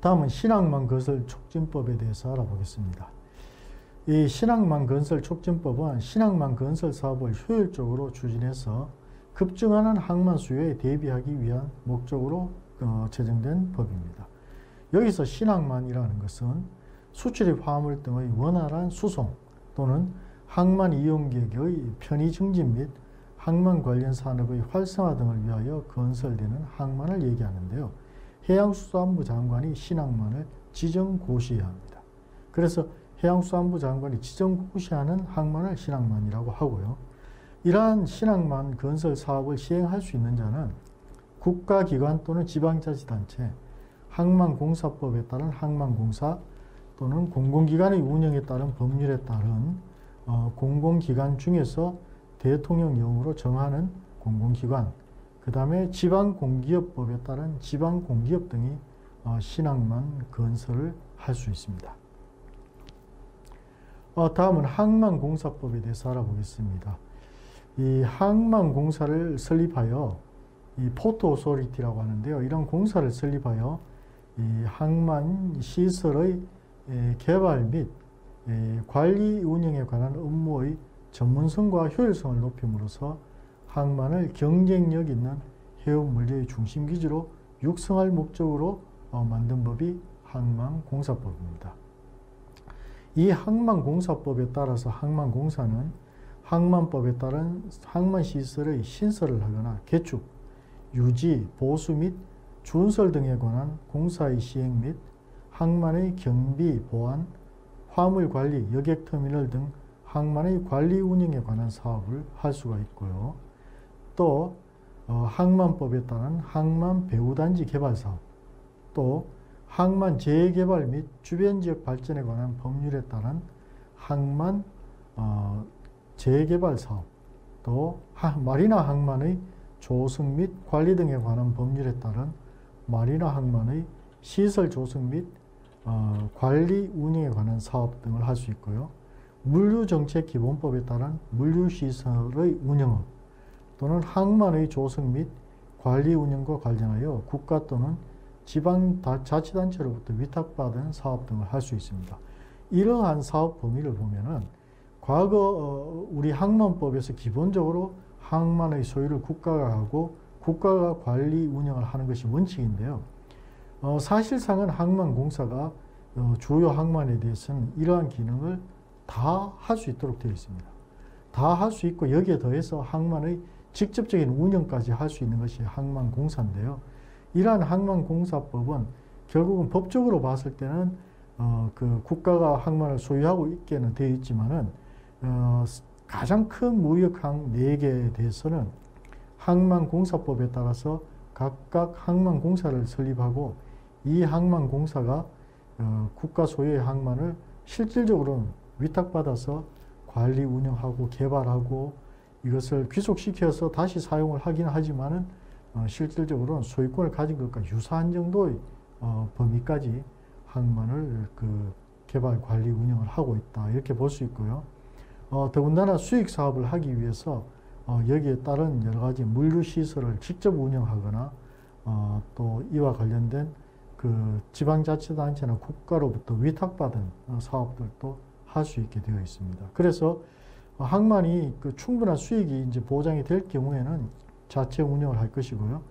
다음은 신앙망 건설 촉진법에 대해서 알아보겠습니다. 이 신앙망 건설 촉진법은 신앙망 건설 사업을 효율적으로 추진해서 급증하는 항만 수요에 대비하기 위한 목적으로 제정된 법입니다. 여기서 신항만이라는 것은 수출입 화물 등의 원활한 수송 또는 항만 이용객의 편의 증진 및 항만 관련 산업의 활성화 등을 위하여 건설되는 항만을 얘기하는데요. 해양수산부 장관이 신항만을 지정고시해야 합니다. 그래서 해양수산부 장관이 지정고시하는 항만을 신항만이라고 하고요. 이러한 신항만 건설 사업을 시행할 수 있는 자는 국가기관 또는 지방자치단체, 항만공사법에 따른 항만공사 또는 공공기관의 운영에 따른 법률에 따른 공공기관 중에서 대통령령으로 정하는 공공기관, 그 다음에 지방공기업법에 따른 지방공기업 등이 신항만 건설을 할 수 있습니다. 다음은 항만공사법에 대해서 알아보겠습니다. 이 항만공사를 설립하여 이 포트 오소리티라고 하는데요. 이런 공사를 설립하여 이 항만 시설의 개발 및 관리 운영에 관한 업무의 전문성과 효율성을 높임으로써 항만을 경쟁력 있는 해운 물류의 중심 기지로 육성할 목적으로 만든 법이 항만공사법입니다. 이 항만공사법에 따라서 항만공사는 항만법에 따른 항만시설의 신설을 하거나 개축, 유지, 보수 및 준설 등에 관한 공사의 시행 및 항만의 경비, 보안, 화물관리, 여객터미널 등 항만의 관리 운영에 관한 사업을 할 수가 있고요. 또 항만법에 따른 항만 배후단지 개발 사업, 또 항만 재개발 및 주변 지역 발전에 관한 법률에 따른 항만 재개발 사업, 또 마리나 항만의 조성 및 관리 등에 관한 법률에 따른 마리나 항만의 시설 조성 및 관리 운영에 관한 사업 등을 할 수 있고요. 물류정책기본법에 따른 물류시설의 운영업 또는 항만의 조성 및 관리 운영과 관련하여 국가 또는 지방자치단체로부터 위탁받은 사업 등을 할 수 있습니다. 이러한 사업 범위를 보면은 과거 우리 항만법에서 기본적으로 항만의 소유를 국가가 하고 국가가 관리 운영을 하는 것이 원칙인데요. 사실상은 항만공사가 주요 항만에 대해서는 이러한 기능을 다 할 수 있도록 되어 있습니다. 다 할 수 있고 여기에 더해서 항만의 직접적인 운영까지 할 수 있는 것이 항만공사인데요. 이러한 항만공사법은 결국은 법적으로 봤을 때는 그 국가가 항만을 소유하고 있게는 되어 있지만은 가장 큰 무역항 4개에 대해서는 항만공사법에 따라서 각각 항만공사를 설립하고 이 항만공사가 국가 소유의 항만을 실질적으로는 위탁받아서 관리 운영하고 개발하고 이것을 귀속시켜서 다시 사용을 하긴 하지만은 실질적으로는 소유권을 가진 것과 유사한 정도의 범위까지 항만을 개발 관리 운영을 하고 있다 이렇게 볼 수 있고요. 더군다나 수익 사업을 하기 위해서 여기에 따른 여러 가지 물류시설을 직접 운영하거나 또 이와 관련된 그 지방자치단체나 국가로부터 위탁받은 사업들도 할 수 있게 되어 있습니다. 그래서 항만이 충분한 수익이 이제 보장이 될 경우에는 자체 운영을 할 것이고요.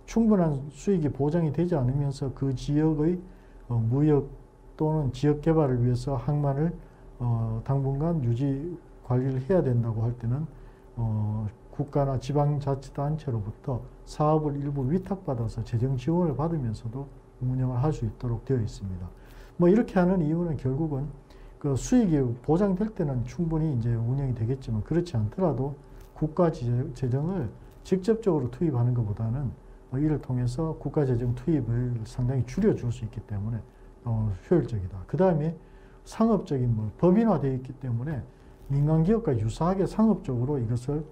충분한 수익이 보장이 되지 않으면서 그 지역의 무역 또는 지역 개발을 위해서 항만을 당분간 유지 관리를 해야 된다고 할 때는 국가나 지방자치단체로부터 사업을 일부 위탁받아서 재정 지원을 받으면서도 운영을 할 수 있도록 되어 있습니다. 뭐 이렇게 하는 이유는 결국은 그 수익이 보장될 때는 충분히 이제 운영이 되겠지만 그렇지 않더라도 국가 재정을 직접적으로 투입하는 것보다는 이를 통해서 국가 재정 투입을 상당히 줄여줄 수 있기 때문에 효율적이다. 그 다음에 상업적인 법인화되어 있기 때문에 민간기업과 유사하게 상업적으로 이것을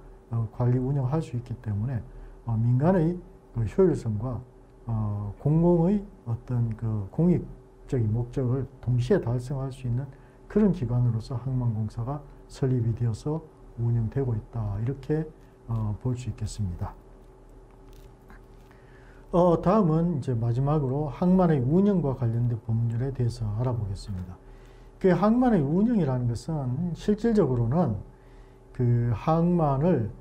관리 운영할 수 있기 때문에 민간의 그 효율성과 공공의 어떤 그 공익적인 목적을 동시에 달성할 수 있는 그런 기관으로서 항만공사가 설립이 되어서 운영되고 있다 이렇게 볼 수 있겠습니다. 다음은 이제 마지막으로 항만의 운영과 관련된 법률에 대해서 알아보겠습니다. 그 항만의 운영이라는 것은 실질적으로는 그 항만을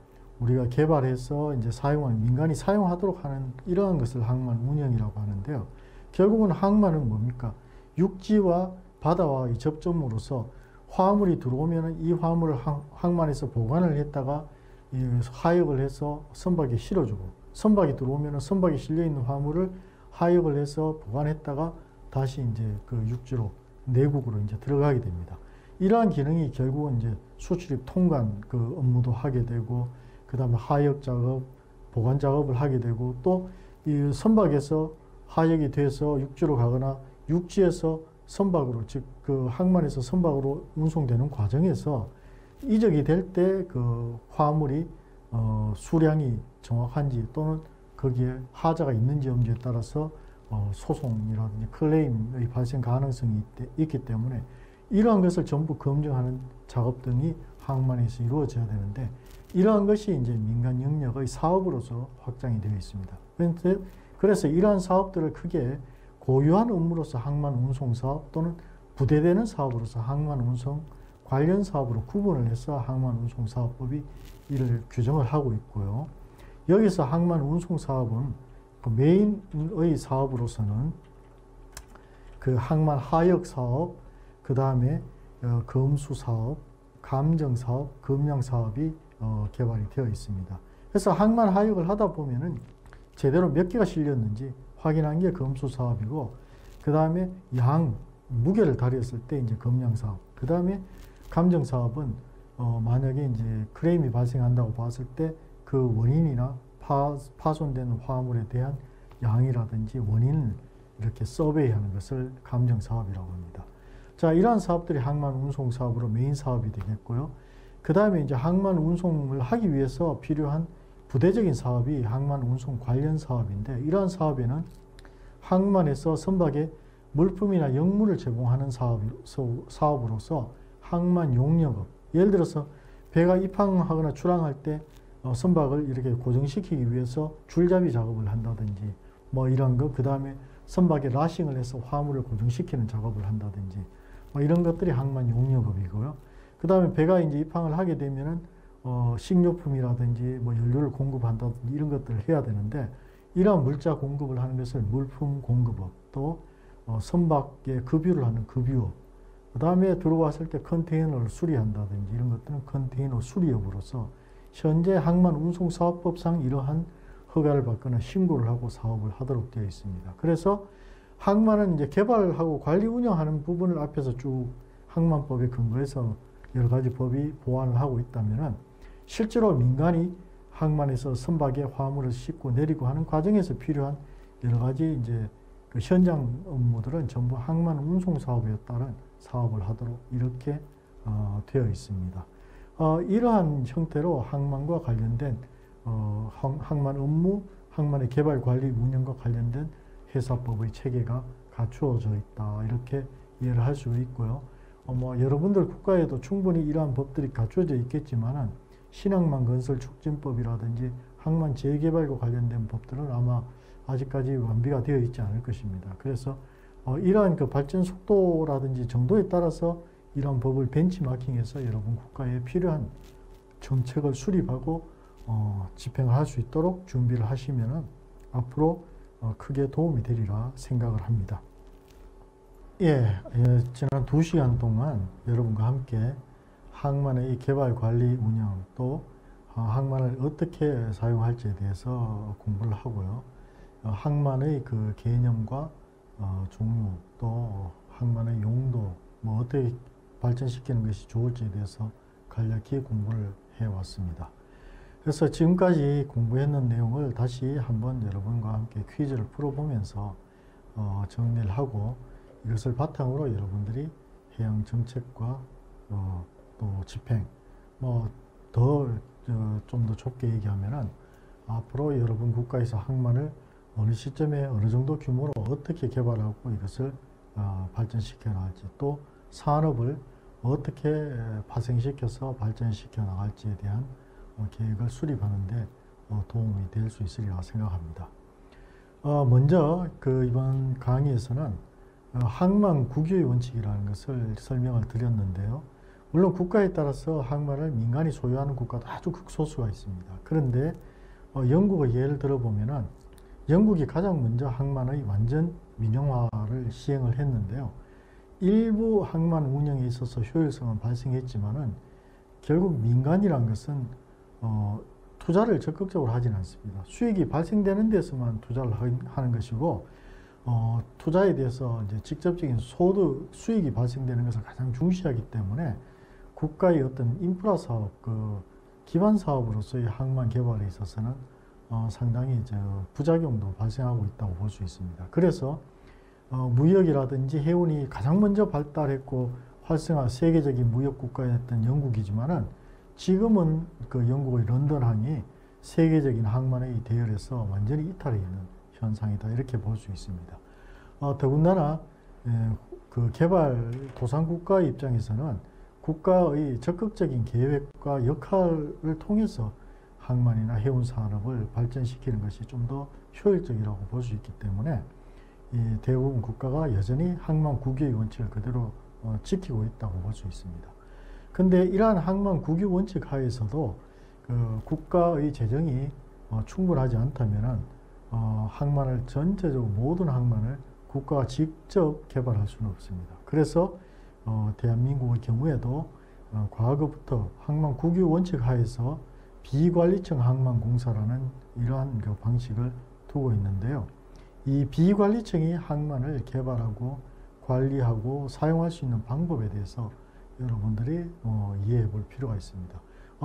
우리가 개발해서 이제 민간이 사용하도록 하는 이러한 것을 항만 운영이라고 하는데요. 결국은 항만은 뭡니까? 육지와 바다와의 접점으로서 화물이 들어오면 이 화물을 항만에서 보관을 했다가 하역을 해서 선박에 실어주고, 선박이 들어오면 선박에 실려있는 화물을 하역을 해서 보관했다가 다시 이제 그 육지로, 내국으로 이제 들어가게 됩니다. 이러한 기능이 결국은 이제 수출입 통관 그 업무도 하게 되고, 그 다음에 하역 작업, 보관 작업을 하게 되고, 또 이 선박에서 하역이 돼서 육지로 가거나 육지에서 선박으로, 즉 그 항만에서 선박으로 운송되는 과정에서 이적이 될 때 그 화물이 수량이 정확한지 또는 거기에 하자가 있는지 없는지에 따라서 소송이라든지 클레임의 발생 가능성이 있기 때문에 이러한 것을 전부 검증하는 작업 등이 항만에서 이루어져야 되는데, 이러한 것이 이제 민간 영역의 사업으로서 확장이 되어 있습니다. 그래서 이러한 사업들을 크게 고유한 업무로서 항만 운송 사업 또는 부대되는 사업으로서 항만 운송 관련 사업으로 구분을 해서 항만 운송 사업법이 이를 규정을 하고 있고요. 여기서 항만 운송 사업은 그 메인의 사업으로서는 그 항만 하역 사업, 그 다음에 검수 사업, 감정 사업, 검량 사업이 개발이 되어 있습니다. 그래서 항만 하역을 하다 보면은 제대로 몇 개가 실렸는지 확인한 게 검수 사업이고, 그 다음에 무게를 다렸을 때 이제 검량 사업, 그 다음에 감정 사업은 만약에 이제 클레임이 발생한다고 봤을 때 그 원인이나 파손된 화물에 대한 양이라든지 원인을 이렇게 서베이하는 것을 감정 사업이라고 합니다. 자, 이러한 사업들이 항만 운송 사업으로 메인 사업이 되겠고요. 그 다음에 이제 항만 운송을 하기 위해서 필요한 부대적인 사업이 항만 운송 관련 사업인데, 이러한 사업에는 항만에서 선박에 물품이나 역물을 제공하는 사업으로서 항만 용역업, 예를 들어서 배가 입항하거나 출항할 때 선박을 이렇게 고정시키기 위해서 줄잡이 작업을 한다든지 뭐 이런 거, 그 다음에 선박에 라싱을 해서 화물을 고정시키는 작업을 한다든지 뭐 이런 것들이 항만 용역업이고요. 그 다음에 배가 이제 입항을 하게 되면은 식료품이라든지 뭐 연료를 공급한다든지 이런 것들을 해야 되는데, 이러한 물자 공급을 하는 것을 물품 공급업, 또 선박에 급유를 하는 급유업, 그 다음에 들어왔을 때 컨테이너를 수리한다든지 이런 것들은 컨테이너 수리업으로서 현재 항만 운송사업법상 이러한 허가를 받거나 신고를 하고 사업을 하도록 되어 있습니다. 그래서 항만은 이제 개발하고 관리 운영하는 부분을 앞에서 쭉 항만법에 근거해서 여러 가지 법이 보완을 하고 있다면은, 실제로 민간이 항만에서 선박에 화물을 싣고 내리고 하는 과정에서 필요한 여러 가지 이제 그 현장 업무들은 전부 항만 운송 사업에 따른 사업을 하도록 이렇게 되어 있습니다. 이러한 형태로 항만과 관련된 항만 업무, 항만의 개발, 관리, 운영과 관련된 회사법의 체계가 갖추어져 있다, 이렇게 이해를 할 수 있고요. 뭐 여러분들 국가에도 충분히 이러한 법들이 갖추어져 있겠지만은 신항만 건설 촉진법이라든지 항만 재개발과 관련된 법들은 아마 아직까지 완비가 되어 있지 않을 것입니다. 그래서 이러한 그 발전 속도라든지 정도에 따라서 이러한 법을 벤치마킹해서 여러분 국가에 필요한 정책을 수립하고 집행을 할 수 있도록 준비를 하시면은 앞으로 크게 도움이 되리라 생각을 합니다. 지난 2시간 동안 여러분과 함께 항만의 개발, 관리, 운영, 또 항만을 어떻게 사용할지에 대해서 공부를 하고요. 항만의 그 개념과 종류, 또 항만의 용도, 뭐 어떻게 발전시키는 것이 좋을지에 대해서 간략히 공부를 해왔습니다. 그래서 지금까지 공부했는 내용을 다시 한번 여러분과 함께 퀴즈를 풀어보면서 정리를 하고, 이것을 바탕으로 여러분들이 해양 정책과 또 집행, 뭐 좀 더 좁게 얘기하면은 앞으로 여러분 국가에서 항만을 어느 시점에 어느 정도 규모로 어떻게 개발하고 이것을 발전시켜 나갈지, 또 산업을 어떻게 파생시켜서 발전시켜 나갈지에 대한 계획을 수립하는 데 도움이 될 수 있으리라 생각합니다. 먼저 이번 강의에서는 항만 국유의 원칙이라는 것을 설명을 드렸는데요. 물론 국가에 따라서 항만을 민간이 소유하는 국가도 아주 극소수가 있습니다. 그런데 영국의 예를 들어보면은 영국이 가장 먼저 항만의 완전 민영화를 시행을 했는데요. 일부 항만 운영에 있어서 효율성은 발생했지만은 결국 민간이란 것은 투자를 적극적으로 하지는 않습니다. 수익이 발생되는 데서만 투자를 하는 것이고, 투자에 대해서 이제 직접적인 소득, 수익이 발생되는 것을 가장 중시하기 때문에 국가의 어떤 인프라 사업, 기반 사업으로서의 항만 개발에 있어서는 상당히 부작용도 발생하고 있다고 볼 수 있습니다. 그래서 무역이라든지 해운이 가장 먼저 발달했고 활성화 세계적인 무역 국가였던 영국이지만은 지금은 영국의 런던항이 세계적인 항만의 대열에서 완전히 이탈해 있는 현상이다, 이렇게 볼 수 있습니다. 더군다나 개발 도상국가의 입장에서는 국가의 적극적인 계획과 역할을 통해서 항만이나 해운 산업을 발전시키는 것이 좀 더 효율적이라고 볼 수 있기 때문에 대부분 국가가 여전히 항만 국유의 원칙을 그대로 지키고 있다고 볼 수 있습니다. 근데 이러한 항만 국유 원칙 하에서도 국가의 재정이 충분하지 않다면은 항만을 전체적으로 모든 항만을 국가가 직접 개발할 수는 없습니다. 그래서 대한민국의 경우에도 과거부터 항만 국유 원칙 하에서 비관리청 항만공사라는 이러한 방식을 두고 있는데요. 이 비관리청이 항만을 개발하고 관리하고 사용할 수 있는 방법에 대해서 여러분들이 이해해 볼 필요가 있습니다.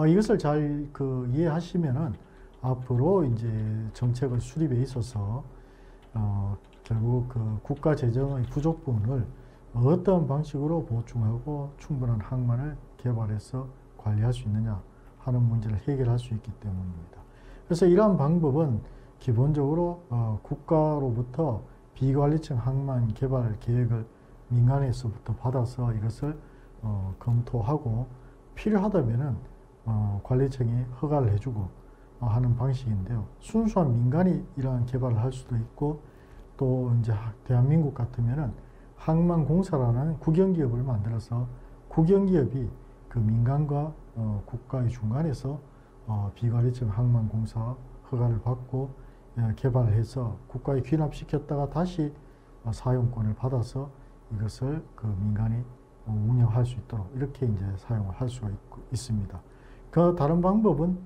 이것을 잘 이해하시면은 앞으로 이제 정책의 수립에 있어서 결국 국가 재정의 부족 부분을 어떤 방식으로 보충하고 충분한 항만을 개발해서 관리할 수 있느냐 하는 문제를 해결할 수 있기 때문입니다. 그래서 이러한 방법은 기본적으로 국가로부터 비관리청 항만 개발 계획을 민간에서부터 받아서 이것을 검토하고 필요하다면은 관리청이 허가를 해주고 하는 방식인데요. 순수한 민간이 이러한 개발을 할 수도 있고, 또 이제 대한민국 같으면은 항만공사라는 국영기업을 만들어서 국영기업이 민간과 국가의 중간에서 비관리청 항만공사 허가를 받고 개발을 해서 국가에 귀납시켰다가 다시 사용권을 받아서 이것을 민간이 운영할 수 있도록 이렇게 이제 사용을 할 수가 있습니다. 다른 방법은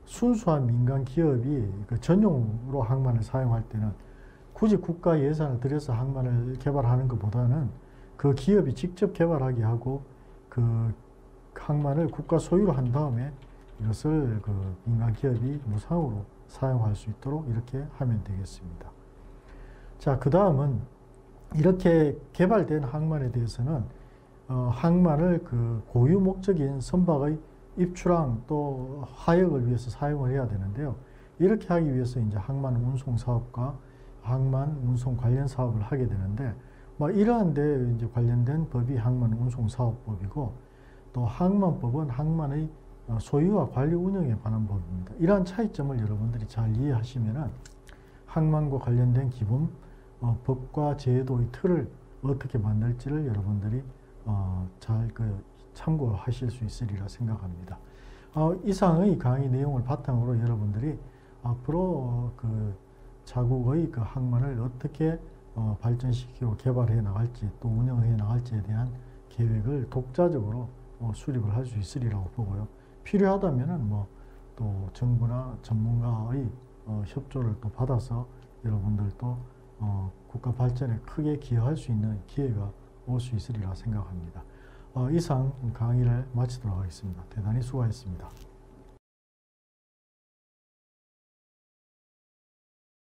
순수한 민간 기업이 전용으로 항만을 사용할 때는 굳이 국가 예산을 들여서 항만을 개발하는 것보다는 그 기업이 직접 개발하게 하고 항만을 국가 소유로 한 다음에 이것을 민간 기업이 무상으로 사용할 수 있도록 이렇게 하면 되겠습니다. 자, 그 다음은 이렇게 개발된 항만에 대해서는 항만을 고유 목적인 선박의 입출항 또 하역을 위해서 사용을 해야 되는데요. 이렇게 하기 위해서 이제 항만 운송 사업과 항만 운송 관련 사업을 하게 되는데, 이러한 데 이제 관련된 법이 항만 운송 사업법이고, 또 항만법은 항만의 소유와 관리 운영에 관한 법입니다. 이러한 차이점을 여러분들이 잘 이해하시면은 항만과 관련된 기본 법과 제도의 틀을 어떻게 만들지를 여러분들이 잘 참고하실 수 있으리라 생각합니다. 이상의 강의 내용을 바탕으로 여러분들이 앞으로 자국의 항만을 어떻게 발전시키고 개발해 나갈지 또 운영해 나갈지에 대한 계획을 독자적으로 수립을 할 수 있으리라고 보고요. 필요하다면은 또 정부나 전문가의 협조를 또 받아서 여러분들도 국가 발전에 크게 기여할 수 있는 기회가 올 수 있으리라 생각합니다. 이상 강의를 마치도록 하겠습니다. 대단히 수고하셨습니다.